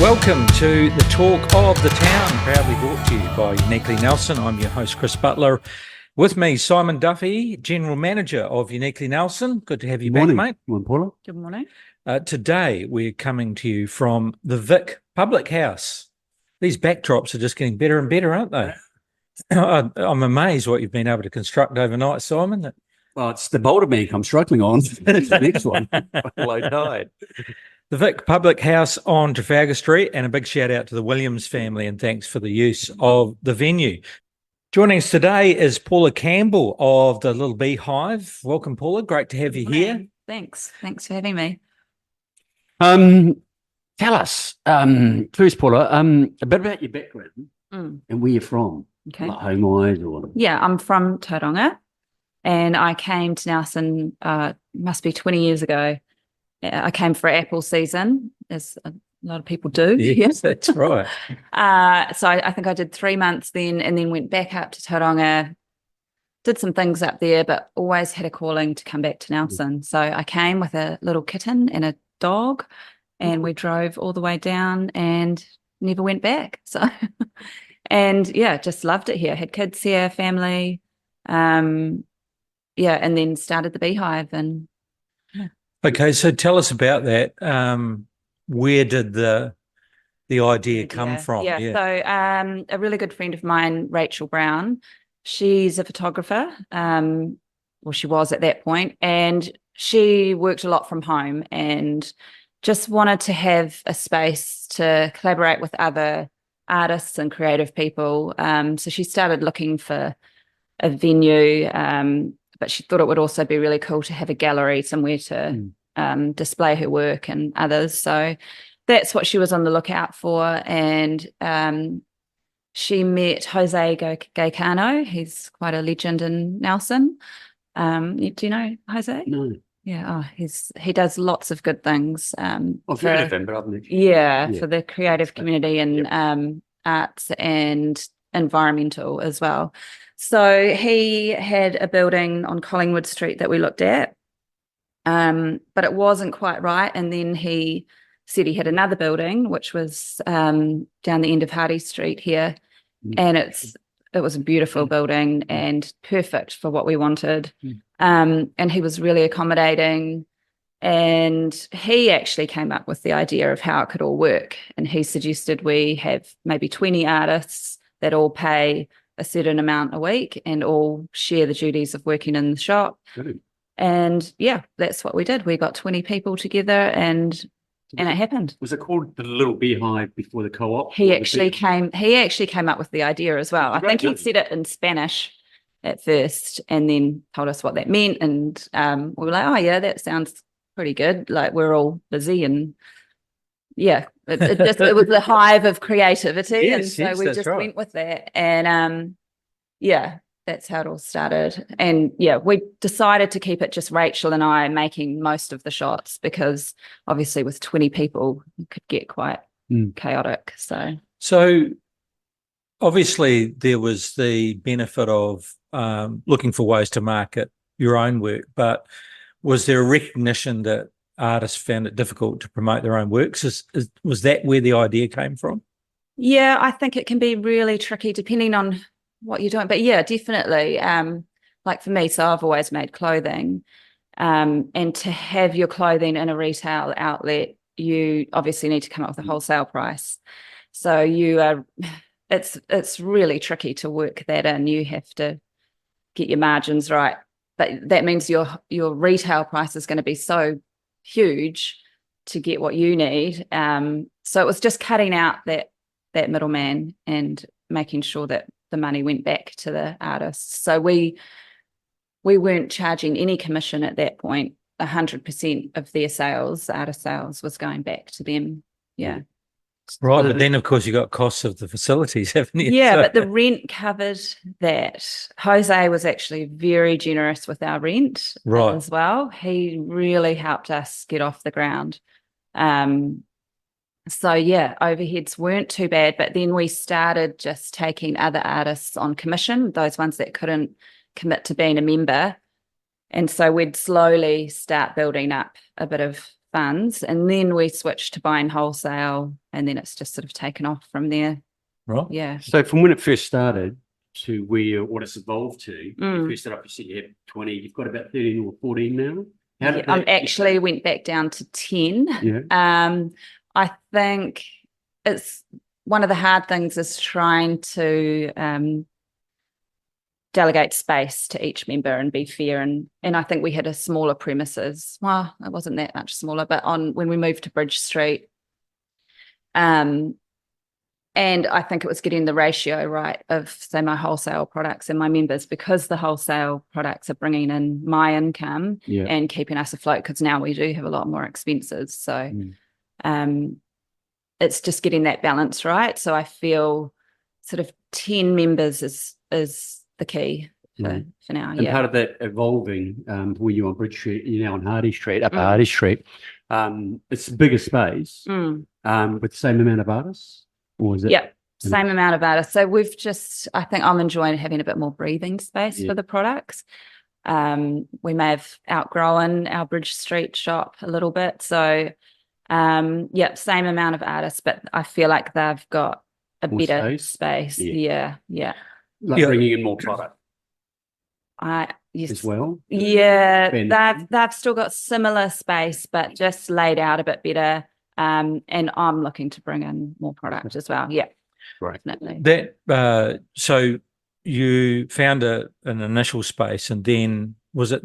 Welcome to the Talk of the Town, proudly brought to you by Uniquely Nelson. I'm your host, Chris Butler. With me, Simon Duffy, General Manager of Uniquely Nelson. Good to have you back, mate. Good morning, Paula. Good morning. Today, we're coming to you from the Vic Public House. These backdrops are just getting better and better, aren't they? I'm amazed what you've been able to construct overnight, Simon. Well, it's the Boulder Bank I'm struggling on. It's the next one. Low tide. The Vic Public House on Trafalgar Street, and a big shout out to the Williams family and thanks for the use of the venue. Joining us today is Paula Campbell of the Little Beehive. Welcome, Paula. Great to have you here. Thanks for having me. Tell us, first, Paula, a bit about your background and where you're from. Okay. Like home-wise or... Yeah, I'm from Tauranga, and I came to Nelson, must be 20 years ago. I came for apple season, as a lot of people do. Yes, that's right. So I think I did 3 months then, and then went back up to Tauranga, did some things up there, but always had a calling to come back to Nelson. So I came with a little kitten and a dog, and we drove all the way down and never went back. So, and yeah, just loved it here. Had kids here, family, and then started the Beehive. And Okay, so tell us about that. Where did the idea come from? So a really good friend of mine, Rachel Brown, she's a photographer. Well, she was at that point, and she worked a lot from home and just wanted to have a space to collaborate with other artists and creative people. So she started looking for a venue, but she thought it would also be really cool to have a gallery somewhere to display her work and others. So that's what she was on the lookout for. And she met Jose Gaetano. He's quite a legend in Nelson. Do you know Jose? No. Yeah, he does lots of good things. I've heard of him, but I've never... for the creative community and arts and environmental as well. So he had a building on Collingwood Street that we looked at, but it wasn't quite right. And then he said he had another building, which was down the end of Hardy Street here, and it was a beautiful building and perfect for what we wanted. And he was really accommodating, and he actually came up with the idea of how it could all work. And he suggested we have maybe 20 artists that all pay a certain amount a week and all share the duties of working in the shop. Good. And yeah, that's what we did. We got 20 people together and it happened. Was it called the Little Beehive before the co-op? He actually came up with the idea as well. I think he said it in Spanish at first and then told us what that meant. And we were like, oh yeah, that sounds pretty good. Like, we're all busy, and yeah, it was the hive of creativity. Yes, and so we just went with that. And that's how it all started. And yeah, we decided to keep it just Rachel and I making most of the shots, because obviously with 20 people, it could get quite chaotic. So Obviously there was the benefit of looking for ways to market your own work, but was there a recognition that artists found it difficult to promote their own works? Was that where the idea came from? Yeah, I think it can be really tricky depending on what you're doing. But yeah, definitely. Like for me, so I've always made clothing, and to have your clothing in a retail outlet, you obviously need to come up with a wholesale price. So it's really tricky to work that in. You have to get your margins right, but that means your retail price is going to be so huge to get what you need. So it was just cutting out that middleman and making sure that the money went back to the artists. So we weren't charging any commission at that point. 100% of their sales, artist sales, was going back to them. Yeah. Right, but then of course you got costs of the facilities, haven't you? Yeah, but the rent covered that. Jose was actually very generous with our rent as well. He really helped us get off the ground. So yeah, overheads weren't too bad, but then we started just taking other artists on commission, those ones that couldn't commit to being a member. And so we'd slowly start building up a bit of funds, and then we switched to buying wholesale, and then it's just sort of taken off from there. Right. Yeah. So from when it first started to what it's evolved to, you Mm. first started off, you said you had 20, you've got about 13 or 14 now. How did I that- actually went back down to 10. Yeah. I think it's one of the hard things is trying to delegate space to each member and be fair. And I think we had a smaller premises. Well, it wasn't that much smaller, but when we moved to Bridge Street, and I think it was getting the ratio right of, say, my wholesale products and my members, because the wholesale products are bringing in my income and keeping us afloat, because now we do have a lot more expenses. So it's just getting that balance right. So I feel sort of 10 members is the key for now. And part of that evolving, when you're on Bridge Street, you're now on Hardy Street, up Hardy Street. It's a bigger space with the same amount of artists, or is it? Yeah, same amount of artists. So I think I'm enjoying having a bit more breathing space for the products. We may have outgrown our Bridge Street shop a little bit. So same amount of artists, but I feel like they've got a More better space. Yeah. Like bringing in more product Yes. as well. Yeah, they've still got similar space, but just laid out a bit better. And I'm looking to bring in more product as well. Yeah, right. Definitely. So you found an initial space, and then was it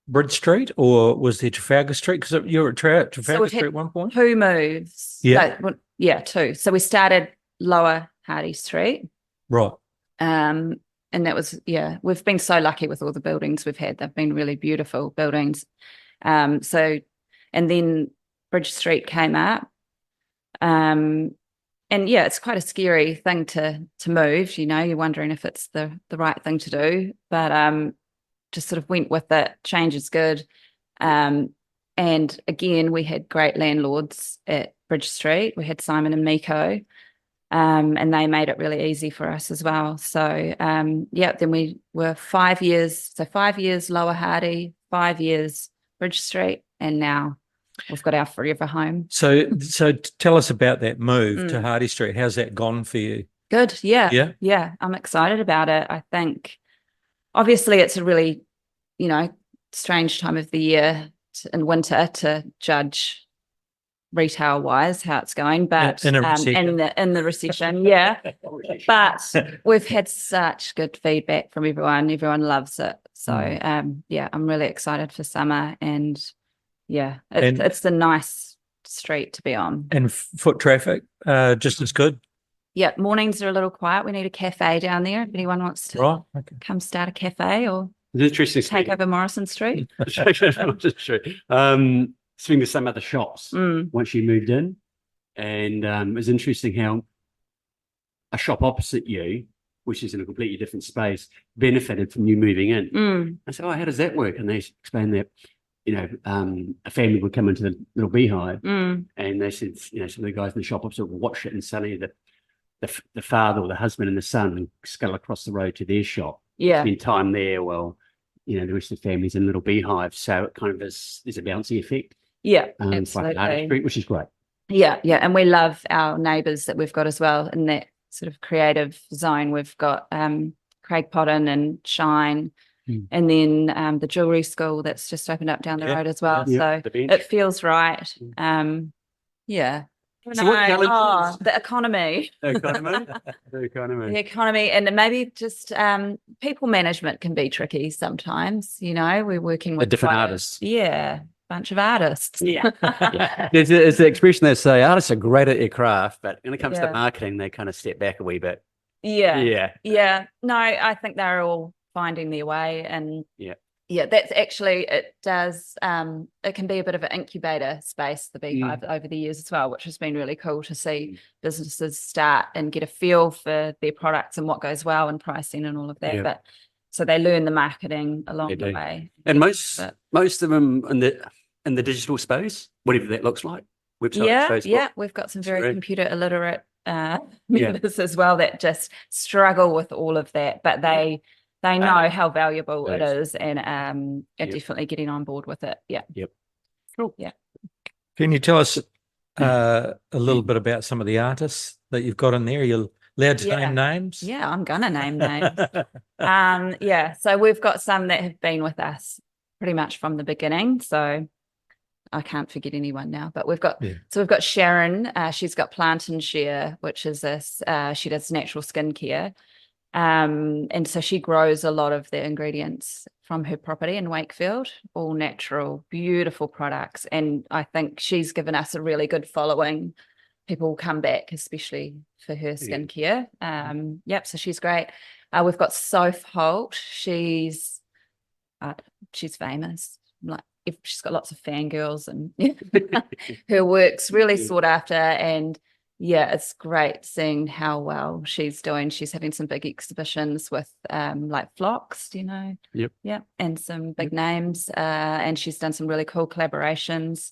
Bridge Street, or was there Trafalgar Street? Because you were at Trafalgar Street at one point. 2 moves. Yeah. No, 2. So we started Lower Hardy Street. Right. And that was, we've been so lucky with all the buildings we've had. They've been really beautiful buildings. And then Bridge Street came up. And it's quite a scary thing to move, you're wondering if it's the right thing to do, but just sort of went with it. Change is good. And again, we had great landlords at Bridge Street. We had Simon and Miko. And they made it really easy for us as well. So, then we were 5 years. So 5 years Lower Hardy, 5 years Bridge Street, and now we've got our forever home. So tell us about that move to Hardy Street. How's that gone for you? Good. Yeah. I'm excited about it. I think obviously it's a really, strange time of the year in winter to judge retail wise how it's going, but in the recession, but we've had such good feedback from everyone loves it, so I'm really excited for summer, and it's a nice street to be on, and foot traffic just as good. Mornings are a little quiet. We need a cafe down there if anyone wants to come start a cafe or take over Morrison Street. Swing to some other shops once you moved in, and it's interesting how a shop opposite you, which is in a completely different space, benefited from you moving in. I said, how does that work? And they explained that a family would come into the Little Beehive, and they said, some of the guys in the shop opposite would watch it, and suddenly the father or the husband and the son would scuttle across the road to their shop, spend time there. Well, the rest of the family's in Little Beehive, so it kind of there's a bouncy effect. Absolutely. Like Street, which is great. And we love our neighbours that we've got as well in that sort of creative zone. We've got Craig Potton and Shine, and then the jewellery school that's just opened up down the road as well. So it feels right. So the economy. The economy, and maybe just people management can be tricky sometimes. We're working with different artists. Bunch of artists. There's the expression they say artists are great at their craft, but when it comes to marketing, they kind of step back a wee bit. No, I think they're all finding their way, and that's actually, it does it can be a bit of an incubator space, the Beehive, over the years as well, which has been really cool to see businesses start and get a feel for their products and what goes well and pricing and all of that. But so they learn the marketing along the way. And most of them in the digital space, whatever that looks like. Websites, Facebook. We've got some very computer illiterate members as well that just struggle with all of that, but they know how valuable it is, and are definitely getting on board with it. Cool. Yeah. Can you tell us a little bit about some of the artists that you've got in there? Are you allowed to name names? Yeah, I'm gonna name names. Yeah, so we've got some that have been with us pretty much from the beginning. So I can't forget anyone now, but we've got Sharon. She's got Plant and Share, which is this. She does natural skincare, and so she grows a lot of the ingredients from her property in Wakefield, all natural, beautiful products. And I think she's given us a really good following. People come back, especially for her skincare. So she's great. We've got Soph Holt. She's famous. Like, she's got lots of fangirls, and her work's really sought after. And yeah, it's great seeing how well she's doing. She's having some big exhibitions with like Flocks, do you know? Yep. Yeah, and some big names. And she's done some really cool collaborations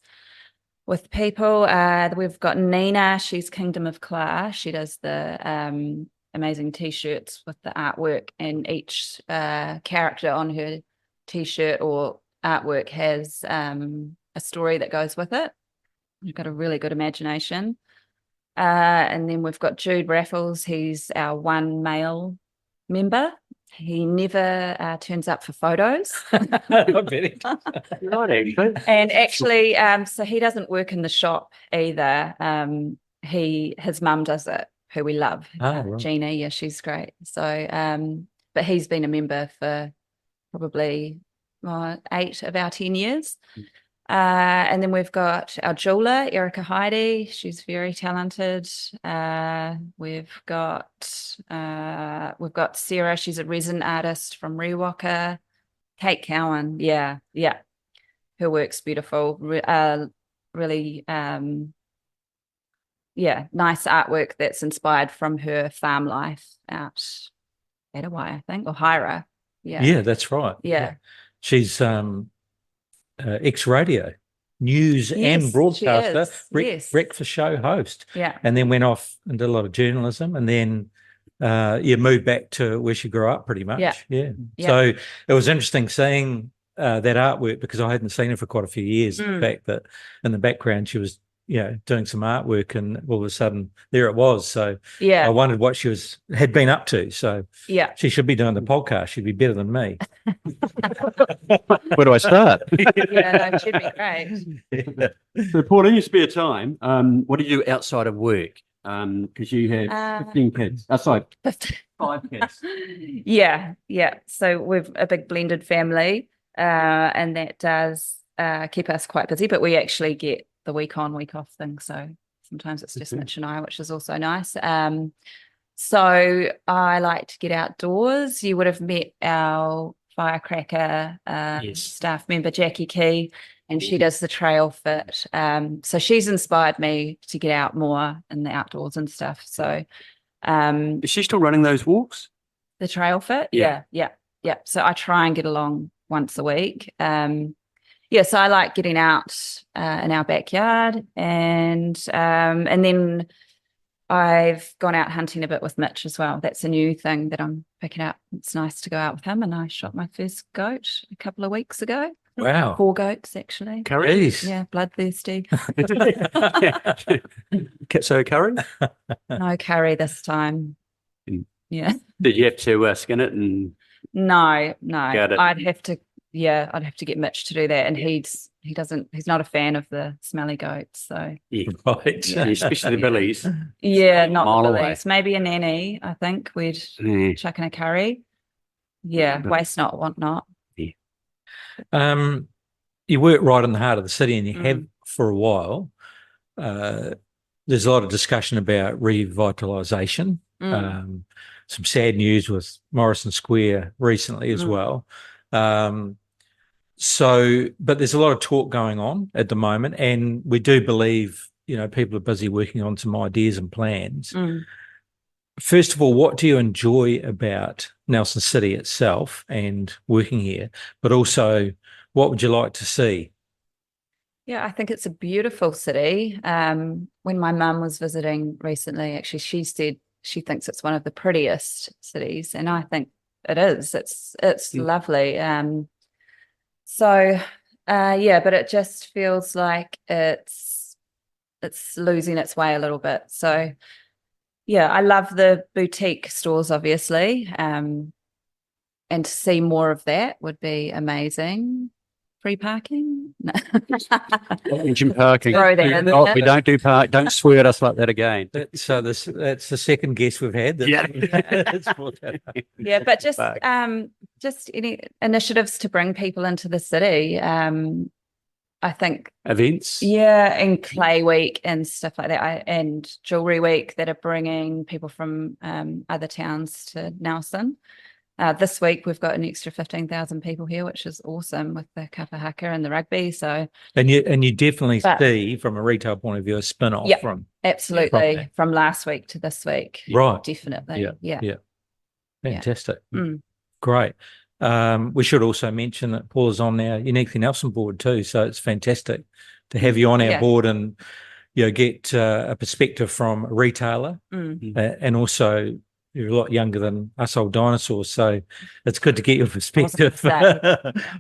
with people. We've got Nina. She's Kingdom of Class. She does the amazing T-shirts with the artwork, and each character on her T-shirt or artwork has a story that goes with it. You've got a really good imagination. And then we've got Jude Raffles. He's our one male member. He never turns up for photos. I bet he does. Right, actually. And actually, so he doesn't work in the shop either. His mum does it, who we love. Right. Gina, yeah, she's great. So, but he's been a member for probably 8 of our 10 years. And then we've got our jeweler, Erica Heidi. She's very talented. We've got Sarah. She's a resin artist from Rewalker. Kate Cowan. Yeah. Her work's beautiful. Really, nice artwork that's inspired from her farm life out at Hawaii, I think, or Hira. Yeah, that's right. Yeah. She's ex-radio news and broadcaster, breakfast show host. Yeah. And then went off and did a lot of journalism, and then moved back to where she grew up pretty much. Yeah. So it was interesting seeing that artwork, because I hadn't seen her for quite a few years. The fact that in the background she was doing some artwork, and all of a sudden there it was. So I wondered what she had been up to. So she should be doing the podcast. She'd be better than me. Where do I start? It should be great. So, Paul, in your spare time, what do you do outside of work? Because you have 15 kids. Sorry, 5 kids. Yeah. So we've a big blended family, and that does keep us quite busy. But we actually get the week on, week off thing. So sometimes it's just Mitch and I, which is also nice. So I like to get outdoors. You would have met our firecracker staff member, Jackie Key, and she does the trail fit. So she's inspired me to get out more in the outdoors and stuff. So is she still running those walks? The trail fit? Yeah. So I try and get along once a week. So I like getting out in our backyard, and then I've gone out hunting a bit with Mitch as well. That's a new thing that I'm picking up. It's nice to go out with him, and I shot my first goat a couple of weeks ago. Wow. 4 goats, actually. Curries? Yeah, bloodthirsty. So curry? No curry this time. Yeah. Did you have to skin it? And No. I'd have to get Mitch to do that, and he's not a fan of the smelly goats. So right, especially the billies. Yeah, not Mile the billies. Maybe a nanny. I think we'd chuck in a curry. Yeah, waste not, want not. Yeah. You work right in the heart of the city, and you have for a while. There's a lot of discussion about revitalisation. Some sad news with Morrison Square recently as well. But there's a lot of talk going on at the moment, and we do believe, people are busy working on some ideas and plans. First of all, what do you enjoy about Nelson City itself and working here? But also, what would you like to see? Yeah, I think it's a beautiful city. When my mum was visiting recently, actually, she said she thinks it's one of the prettiest cities, and I think it is. It's lovely. So Yeah, but it just feels like it's losing its way a little bit. So yeah, I love the boutique stores, obviously. And to see more of that would be amazing. Free parking? No. Engine parking. Throw that in Oh, there. we don't do park. Don't swear at us like that again. That's the second guest we've had. Yeah. Yeah, but just any initiatives to bring people into the city. I think Events. Yeah, and Clay Week and stuff like that, and Jewelry Week that are bringing people from other towns to Nelson. This week we've got an extra 15,000 people here, which is awesome with the kapa haka and the rugby. So and you definitely see from a retail point of view a spin-off from absolutely from last week to this week. Right. Definitely. Yeah. Fantastic. Great. We should also mention that Paula's on our Uniquely Nelson board too, so it's fantastic to have you on our board and get a perspective from a retailer, and also you're a lot younger than us old dinosaurs, so it's good to get your perspective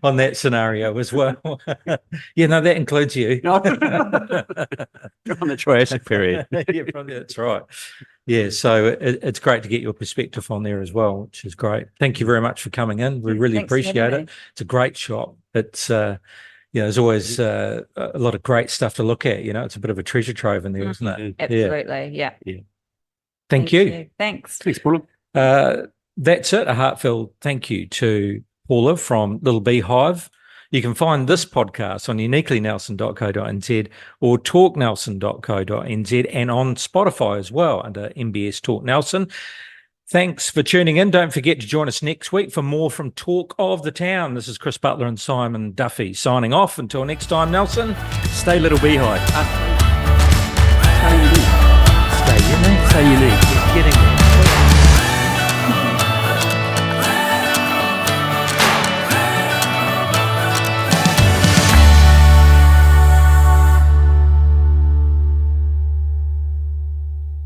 on that scenario as well. That includes you. From the Triassic period. That's right. Yeah, so it's great to get your perspective on there as well, which is great. Thank you very much for coming in. We really appreciate it. It's a great shop. It's there's always a lot of great stuff to look at. It's a bit of a treasure trove in there, isn't it? Absolutely. Yeah. Thank you. Thanks. Thanks, Paula. That's it. A heartfelt thank you to Paula from Little Beehive. You can find this podcast on uniquelynelson.co.nz or talknelson.co.nz and on Spotify as well under MBS Talk Nelson. Thanks for tuning in. Don't forget to join us next week for more from Talk of the Town. This is Chris Butler and Simon Duffy signing off. Until next time, Nelson. Stay Little Beehive. Stay unique. Stay unique. Stay unique. You're getting it.